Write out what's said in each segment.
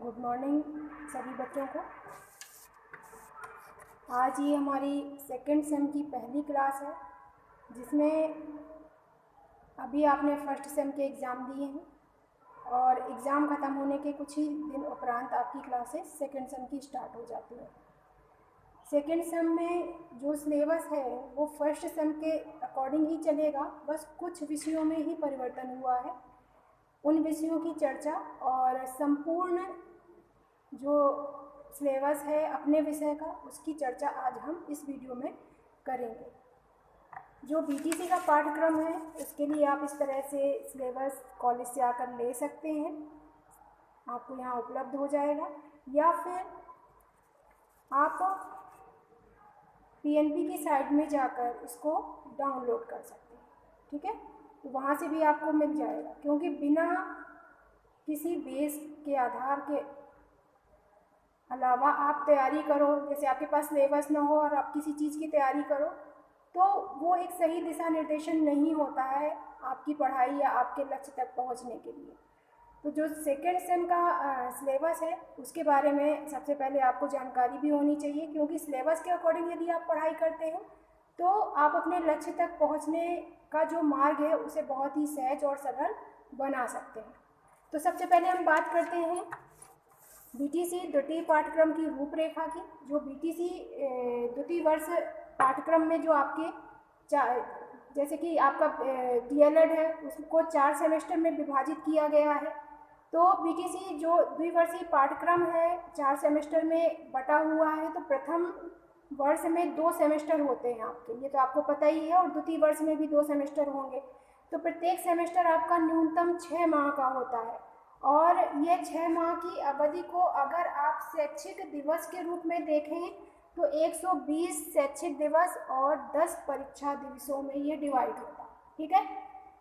Good morning सभी बच्चों को। आज ये हमारी सेकेंड सेम की पहली क्लास है, जिसमें अभी आपने फर्स्ट सेम के एग्ज़ाम दिए हैं और एग्ज़ाम ख़त्म होने के कुछ ही दिन उपरांत आपकी क्लासेस सेकेंड सेम की स्टार्ट हो जाती है। सेकेंड सेम में जो सिलेबस है वो फर्स्ट सेम के अकॉर्डिंग ही चलेगा, बस कुछ विषयों में ही परिवर्तन हुआ है। उन विषयों की चर्चा और संपूर्ण जो सिलेबस है अपने विषय का, उसकी चर्चा आज हम इस वीडियो में करेंगे। जो बीटीसी का पाठ्यक्रम है उसके लिए आप इस तरह से सिलेबस कॉलेज से आकर ले सकते हैं, आपको यहाँ उपलब्ध हो जाएगा, या फिर आप पीएनपी की साइट में जाकर इसको डाउनलोड कर सकते हैं। ठीक है, तो वहाँ से भी आपको मिल जाएगा, क्योंकि बिना किसी बेस के आधार के अलावा आप तैयारी करो, जैसे आपके पास सिलेबस ना हो और आप किसी चीज़ की तैयारी करो, तो वो एक सही दिशा निर्देशन नहीं होता है आपकी पढ़ाई या आपके लक्ष्य तक पहुंचने के लिए। तो जो सेकेंड सेम का सिलेबस है उसके बारे में सबसे पहले आपको जानकारी भी होनी चाहिए, क्योंकि सिलेबस के अकॉर्डिंग यदि आप पढ़ाई करते हैं तो आप अपने लक्ष्य तक पहुँचने का जो मार्ग है उसे बहुत ही सहज और सरल बना सकते हैं। तो सबसे पहले हम बात करते हैं बीटीसी द्वितीय पाठ्यक्रम की रूपरेखा की। जो बीटीसी द्वितीय वर्ष पाठ्यक्रम में जो आपके जैसे कि आपका डीएलएड है उसको 4 सेमेस्टर में विभाजित किया गया है। तो बीटीसी जो द्विवर्षीय पाठ्यक्रम है 4 सेमेस्टर में बटा हुआ है। तो प्रथम वर्ष में 2 सेमेस्टर होते हैं आपके, ये तो आपको पता ही है, और द्वितीय वर्ष में भी 2 सेमेस्टर होंगे। तो प्रत्येक सेमेस्टर आपका न्यूनतम 6 माह का होता है, और ये 6 माह की अवधि को अगर आप शैक्षिक दिवस के रूप में देखें तो 120 शैक्षिक दिवस और 10 परीक्षा दिवसों में ये डिवाइड होता है। ठीक है,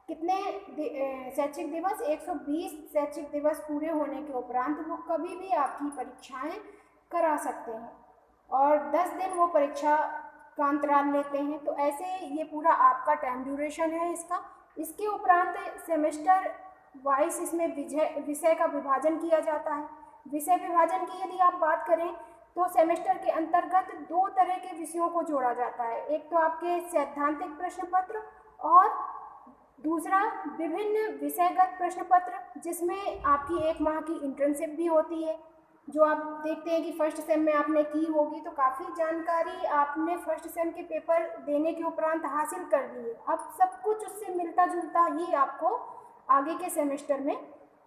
कितने शैक्षिक दिवस? 120 शैक्षिक दिवस पूरे होने के उपरांत वो कभी भी आपकी परीक्षाएं करा सकते हैं, और 10 दिन वो परीक्षा का अंतराल लेते हैं। तो ऐसे ये पूरा आपका टाइम ड्यूरेशन है इसका। इसके उपरांत सेमेस्टर वाइज इसमें विषय का विभाजन किया जाता है। विषय विभाजन की यदि आप बात करें तो सेमेस्टर के अंतर्गत 2 तरह के विषयों को जोड़ा जाता है। एक तो आपके सैद्धांतिक प्रश्न पत्र और दूसरा विभिन्न विषयगत प्रश्न पत्र, जिसमें आपकी 1 माह की इंटर्नशिप भी होती है, जो आप देखते हैं कि फर्स्ट सेम में आपने की होगी। तो काफ़ी जानकारी आपने फर्स्ट सेम के पेपर देने के उपरांत हासिल कर ली है। अब सब कुछ उससे मिलता जुलता ही आपको आगे के सेमेस्टर में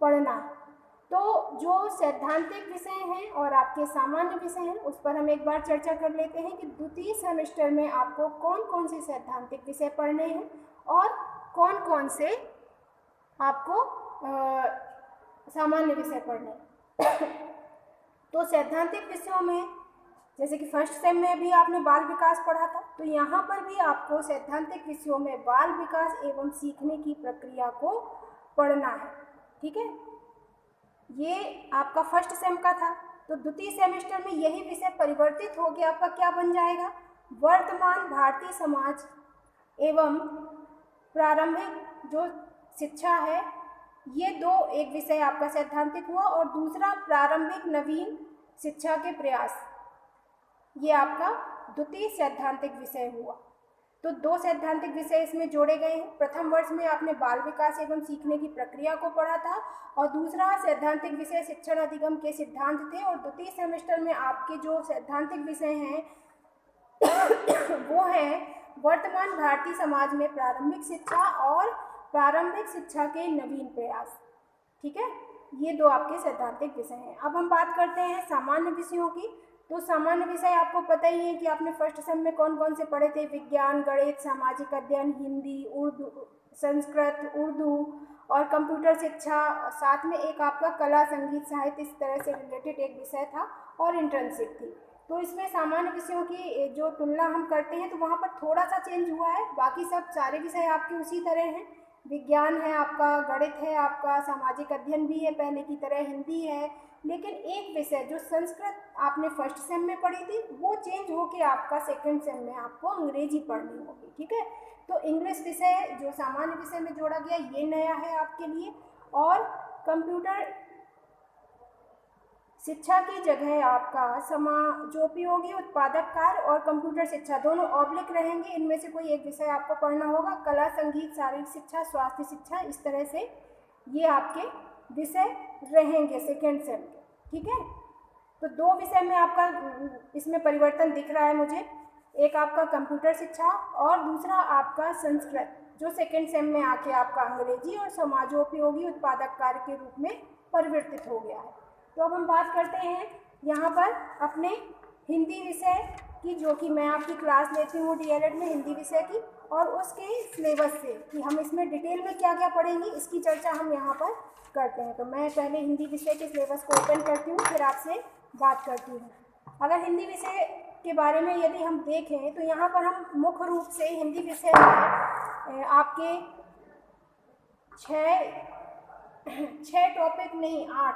पढ़ना है। तो जो सैद्धांतिक विषय हैं और आपके सामान्य विषय हैं उस पर हम एक बार चर्चा कर लेते हैं कि द्वितीय सेमेस्टर में आपको कौन कौन से सैद्धांतिक विषय पढ़ने हैं और कौन कौन से आपको सामान्य विषय पढ़ने हैं। तो सैद्धांतिक विषयों में जैसे कि फर्स्ट सेम में भी आपने बाल विकास पढ़ा था, तो यहाँ पर भी आपको सैद्धांतिक विषयों में बाल विकास एवं सीखने की प्रक्रिया को पढ़ना है। ठीक है, ये आपका फर्स्ट सेम का था। तो द्वितीय सेमेस्टर में यही विषय परिवर्तित हो गया, आपका क्या बन जाएगा? वर्तमान भारतीय समाज एवं प्रारंभिक जो शिक्षा है, ये 2 एक विषय आपका सैद्धांतिक हुआ, और दूसरा प्रारंभिक नवीन शिक्षा के प्रयास, ये आपका द्वितीय सैद्धांतिक विषय हुआ। तो 2 सैद्धांतिक विषय इसमें जोड़े गए हैं। प्रथम वर्ष में आपने बाल विकास एवं सीखने की प्रक्रिया को पढ़ा था, और दूसरा सैद्धांतिक विषय शिक्षण अधिगम के सिद्धांत थे। और द्वितीय सेमेस्टर में आपके जो सैद्धांतिक विषय हैं वो है वर्तमान भारतीय समाज में प्रारंभिक शिक्षा और प्रारंभिक शिक्षा के नवीन प्रयास। ठीक है, ये 2 आपके सैद्धांतिक विषय हैं। अब हम बात करते हैं सामान्य विषयों की। तो सामान्य विषय आपको पता ही है कि आपने फर्स्ट सेम में कौन कौन से पढ़े थे? विज्ञान, गणित, सामाजिक अध्ययन, हिंदी, उर्दू, संस्कृत, उर्दू और कंप्यूटर शिक्षा। साथ में एक आपका कला, संगीत, साहित्य, इस तरह से रिलेटेड एक विषय था, और इंटर्नशिप थी। तो इसमें सामान्य विषयों की जो तुलना हम करते हैं तो वहाँ पर थोड़ा सा चेंज हुआ है, बाकी सब सारे विषय आपके उसी तरह हैं। विज्ञान है आपका, गणित है आपका, सामाजिक अध्ययन भी है पहले की तरह, हिंदी है, लेकिन एक विषय जो संस्कृत आपने फर्स्ट सेम में पढ़ी थी वो चेंज होके आपका सेकंड सेम में आपको अंग्रेजी पढ़नी होगी। ठीक है, तो इंग्लिश विषय जो सामान्य विषय में जोड़ा गया ये नया है आपके लिए। और कंप्यूटर शिक्षा की जगह आपका समाजोपयोगी उत्पादक कार्य और कंप्यूटर शिक्षा दोनों ऑब्लिक रहेंगे। इनमें से कोई एक विषय आपको पढ़ना होगा। कला, संगीत, शारीरिक शिक्षा, स्वास्थ्य शिक्षा, इस तरह से ये आपके विषय रहेंगे सेकेंड सेम के। ठीक है, तो 2 विषय में आपका इसमें परिवर्तन दिख रहा है मुझे। एक आपका कंप्यूटर शिक्षा और दूसरा आपका संस्कृत, जो सेकेंड सेम में आके आपका अंग्रेजी और समाजोपयोगी उत्पादक कार्य के रूप में परिवर्तित हो गया है। तो अब हम बात करते हैं यहाँ पर अपने हिंदी विषय की, जो कि मैं आपकी क्लास लेती हूँ डीएलएड में हिंदी विषय की, और उसके सिलेबस से कि हम इसमें डिटेल में क्या क्या पढ़ेंगे इसकी चर्चा हम यहाँ पर करते हैं। तो मैं पहले हिंदी विषय के सिलेबस को ओपन करती हूँ, फिर आपसे बात करती हूँ। अगर हिंदी विषय के बारे में यदि हम देखें तो यहाँ पर हम मुख्य रूप से हिंदी विषय में आपके 6 टॉपिक नहीं 8,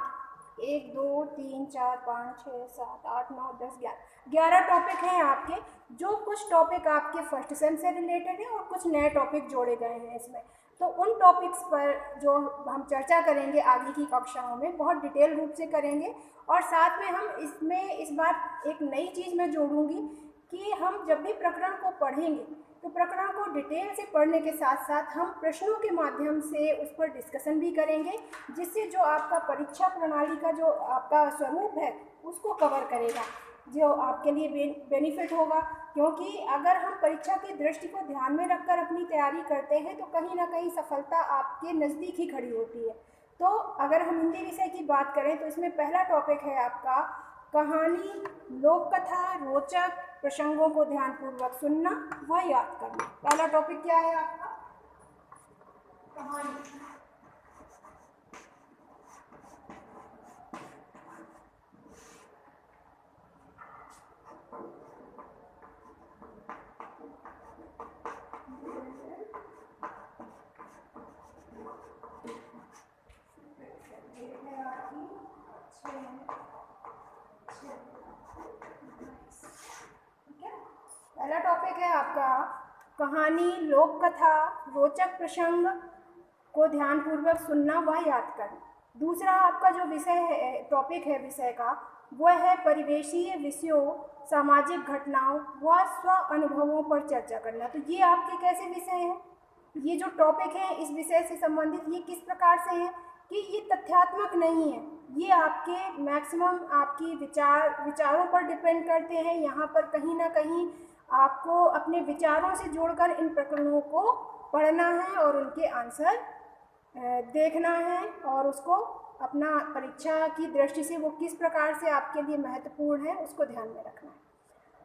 1 2 3 4 5 6 7 8 9 10 11 टॉपिक हैं आपके, जो कुछ टॉपिक आपके फर्स्ट सेम से रिलेटेड है और कुछ नए टॉपिक जोड़े गए हैं इसमें। तो उन टॉपिक्स पर जो हम चर्चा करेंगे आगे की कक्षाओं में बहुत डिटेल रूप से करेंगे। और साथ में हम इसमें इस बार एक नई चीज़ मैं जोड़ूंगी कि हम जब भी प्रकरण को पढ़ेंगे तो प्रकरण को डिटेल से पढ़ने के साथ साथ हम प्रश्नों के माध्यम से उस पर डिस्कशन भी करेंगे, जिससे जो आपका परीक्षा प्रणाली का जो आपका स्वरूप है उसको कवर करेगा, जो आपके लिए बेनिफिट होगा। क्योंकि अगर हम परीक्षा की दृष्टि को ध्यान में रखकर अपनी तैयारी करते हैं तो कहीं ना कहीं सफलता आपके नज़दीक ही खड़ी होती है। तो अगर हम हिंदी विषय की बात करें तो इसमें पहला टॉपिक है आपका कहानी, लोक कथा, रोचक प्रसंगों को ध्यानपूर्वक सुनना व याद करना। पहला टॉपिक क्या है आपका? कहानी। पहला टॉपिक है आपका कहानी, लोक कथा, रोचक प्रसंग को ध्यानपूर्वक सुनना व याद करना। दूसरा आपका जो विषय है, टॉपिक है विषय का, वह है परिवेशीय विषयों, सामाजिक घटनाओं व स्व अनुभवों पर चर्चा करना। तो ये आपके कैसे विषय हैं? ये जो टॉपिक है इस विषय से संबंधित ये किस प्रकार से है कि ये तथ्यात्मक नहीं है, ये आपके मैक्सिमम आपकी विचारों पर डिपेंड करते हैं। यहाँ पर कहीं ना कहीं आपको अपने विचारों से जोड़कर इन प्रकरणों को पढ़ना है और उनके आंसर देखना है और उसको अपना परीक्षा की दृष्टि से वो किस प्रकार से आपके लिए महत्वपूर्ण है उसको ध्यान में रखना है।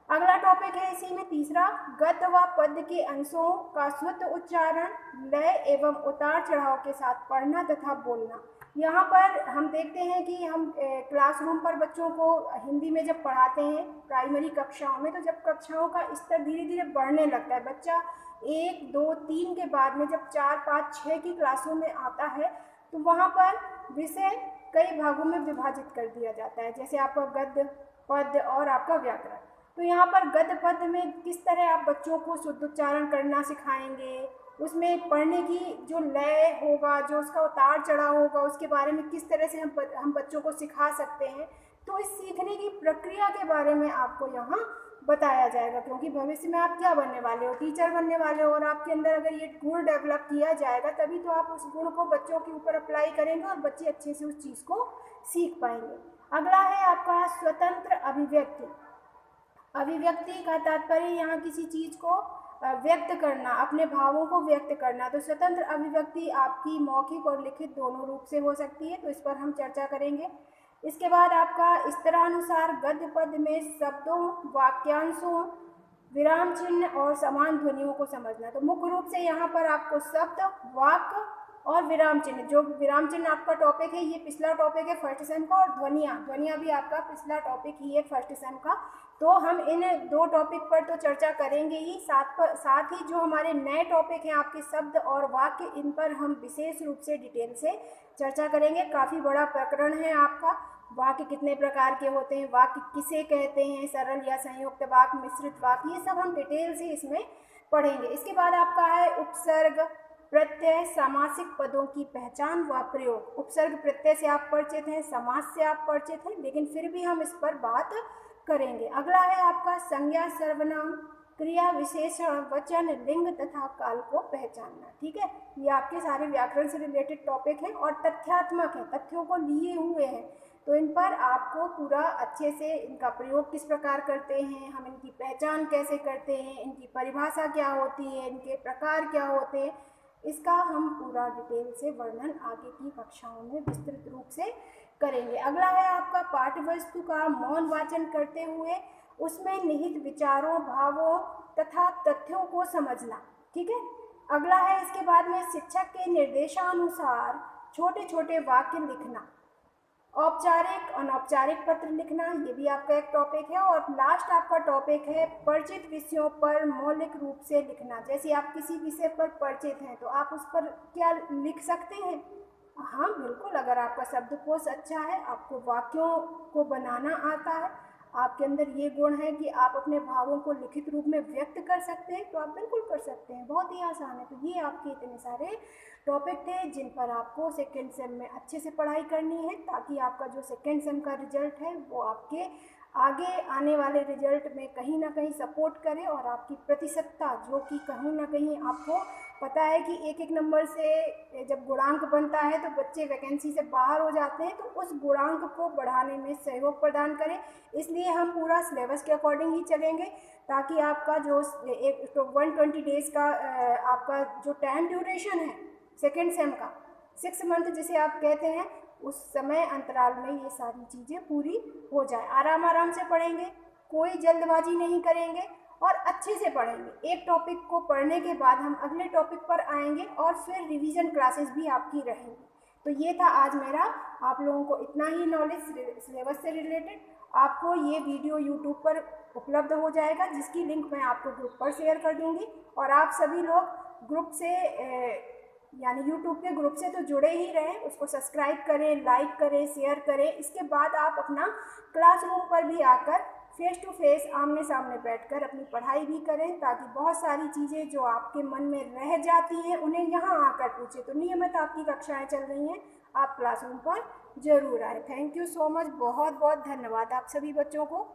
अगला टॉपिक है इसी में तीसरा, गद्य व पद्य के अंशों का शुद्ध उच्चारण, लय एवं उतार चढ़ाव के साथ पढ़ना तथा बोलना। यहाँ पर हम देखते हैं कि हम क्लासरूम पर बच्चों को हिंदी में जब पढ़ाते हैं प्राइमरी कक्षाओं में, तो जब कक्षाओं का स्तर धीरे धीरे बढ़ने लगता है, बच्चा 1 2 3 के बाद में जब 4 5 6 की क्लासों में आता है तो वहाँ पर विषय कई भागों में विभाजित कर दिया जाता है, जैसे आपका गद्य, पद्य और आपका व्याकरण। तो यहाँ पर गद्य पद्य में किस तरह आप बच्चों को शुद्ध उच्चारण करना सिखाएंगे, उसमें पढ़ने की जो लय होगा, जो उसका उतार चढ़ाव होगा, उसके बारे में किस तरह से हम बच्चों को सिखा सकते हैं। तो इस सीखने की प्रक्रिया के बारे में आपको यहाँ बताया जाएगा, क्योंकि भविष्य में आप क्या बनने वाले हो, टीचर बनने वाले हो, और आपके अंदर अगर ये गुण डेवलप किया जाएगा तभी तो आप उस गुण को बच्चों के ऊपर अप्लाई करेंगे और बच्चे अच्छे से उस चीज़ को सीख पाएंगे। अगला है आपका स्वतंत्र अभिव्यक्ति। अभिव्यक्ति का तात्पर्य यहाँ किसी चीज़ को व्यक्त करना, अपने भावों को व्यक्त करना। तो स्वतंत्र अभिव्यक्ति आपकी मौखिक और लिखित दोनों रूप से हो सकती है, तो इस पर हम चर्चा करेंगे। इसके बाद आपका स्तरानुसार गद्य पद्य में शब्दों, वाक्यांशों, विराम चिन्ह और समान ध्वनियों को समझना। तो मुख्य रूप से यहाँ पर आपको शब्द, वाक्य और विराम चिन्ह, जो विराम चिन्ह आपका टॉपिक है ये पिछला टॉपिक है फर्स्ट सेम का, और ध्वनियाँ भी आपका पिछला टॉपिक ही है फर्स्ट सेम का। तो हम इन 2 टॉपिक पर तो चर्चा करेंगे ही, साथ ही जो हमारे नए टॉपिक हैं आपके शब्द और वाक्य, इन पर हम विशेष रूप से डिटेल से चर्चा करेंगे। काफ़ी बड़ा प्रकरण है आपका, वाक्य कितने प्रकार के होते हैं, वाक्य किसे कहते हैं, सरल या संयुक्त वाक्य, मिश्रित वाक्य, ये सब हम डिटेल से इसमें पढ़ेंगे। इसके बाद आपका है उपसर्ग, प्रत्यय, सामासिक पदों की पहचान व प्रयोग। उपसर्ग प्रत्यय से आप परिचित हैं, समास से आप परिचित हैं, लेकिन फिर भी हम इस पर बात करेंगे। अगला है आपका संज्ञा, सर्वनाम, क्रिया, विशेषण, वचन, लिंग तथा काल को पहचानना। ठीक है, ये आपके सारे व्याकरण से रिलेटेड टॉपिक हैं और तथ्यात्मक हैं, तथ्यों को लिए हुए हैं। तो इन पर आपको पूरा अच्छे से इनका प्रयोग किस प्रकार करते हैं, हम इनकी पहचान कैसे करते हैं, इनकी परिभाषा क्या होती है, इनके प्रकार क्या होते हैं, इसका हम पूरा डिटेल से वर्णन आगे की कक्षाओं में विस्तृत रूप से करेंगे। अगला है आपका पाठ्यवस्तु का मौन वाचन करते हुए उसमें निहित विचारों, भावों तथा तथ्यों को समझना। ठीक है, अगला है इसके बाद में शिक्षक के निर्देशानुसार छोटे छोटे वाक्य लिखना, औपचारिक अनौपचारिक पत्र लिखना, ये भी आपका एक टॉपिक है। और लास्ट आपका टॉपिक है परिचित विषयों पर मौलिक रूप से लिखना। जैसे आप किसी विषय पर परिचित हैं तो आप उस पर क्या लिख सकते हैं? हाँ बिल्कुल, अगर आपका शब्दकोश अच्छा है, आपको वाक्यों को बनाना आता है, आपके अंदर ये गुण है कि आप अपने भावों को लिखित रूप में व्यक्त कर सकते हैं, तो आप बिल्कुल कर सकते हैं, बहुत ही आसान है। तो ये आपके इतने सारे टॉपिक थे जिन पर आपको सेकेंड सेम में अच्छे से पढ़ाई करनी है, ताकि आपका जो सेकेंड सेम का रिजल्ट है वो आपके आगे आने वाले रिजल्ट में कहीं ना कहीं सपोर्ट करे और आपकी प्रतिशतता, जो कि कहीं ना कहीं आपको पता है कि एक एक नंबर से जब गुणांक बनता है तो बच्चे वैकेंसी से बाहर हो जाते हैं, तो उस गुणांक को बढ़ाने में सहयोग प्रदान करें। इसलिए हम पूरा सिलेबस के अकॉर्डिंग ही चलेंगे, ताकि आपका जो एक 120 डेज़ का आपका जो टाइम ड्यूरेशन है सेकेंड सेम का, 6 मंथ जिसे आप कहते हैं, उस समय अंतराल में ये सारी चीज़ें पूरी हो जाए। आराम आराम से पढ़ेंगे, कोई जल्दबाजी नहीं करेंगे और अच्छे से पढ़ेंगे। एक टॉपिक को पढ़ने के बाद हम अगले टॉपिक पर आएंगे और फिर रिवीजन क्लासेस भी आपकी रहेंगी। तो ये था आज मेरा आप लोगों को इतना ही नॉलेज सिलेबस से रिलेटेड। आपको ये वीडियो यूट्यूब पर उपलब्ध हो जाएगा, जिसकी लिंक मैं आपको ग्रुप पर शेयर कर दूँगी। और आप सभी लोग ग्रुप से यानी यूट्यूब के ग्रुप से तो जुड़े ही रहें, उसको सब्सक्राइब करें, लाइक करें, शेयर करें। इसके बाद आप अपना क्लासरूम पर भी आकर फेस टू फेस आमने सामने बैठकर अपनी पढ़ाई भी करें, ताकि बहुत सारी चीज़ें जो आपके मन में रह जाती हैं उन्हें यहाँ आकर पूछें। तो नियमित आपकी कक्षाएं चल रही हैं, आप क्लासरूम पर जरूर आए। थैंक यू सो मच, बहुत बहुत धन्यवाद आप सभी बच्चों को।